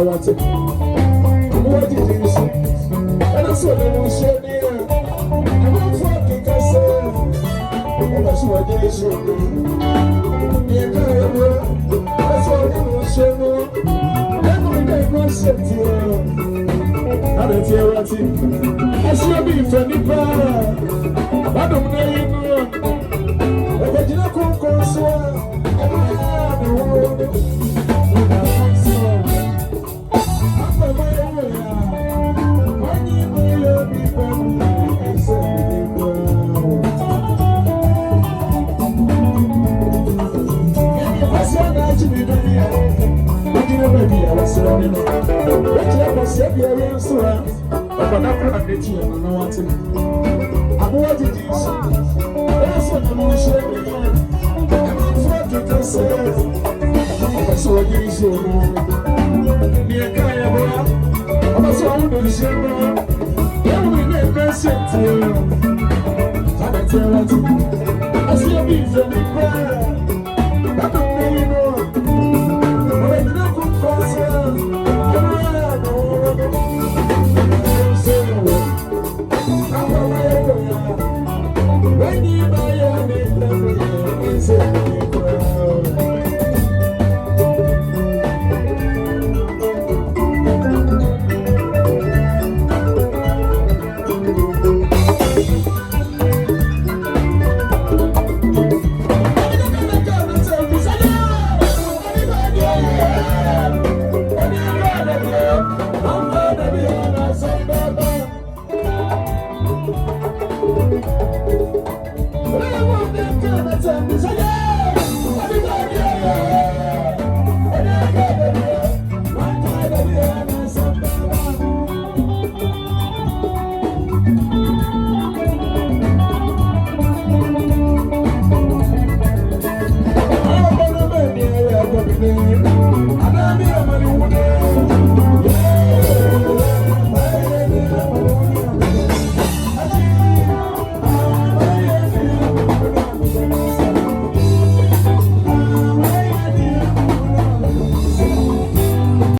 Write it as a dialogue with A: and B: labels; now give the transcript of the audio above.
A: want it. What did you say? And that's what I want to share here. I'm not fucking myself. That's what I should do. Yeah, that's what I want to share here. I'm going to make myself here. I don't hear what it. I see a big friendly power. I don't know you know. But you know, come closer. I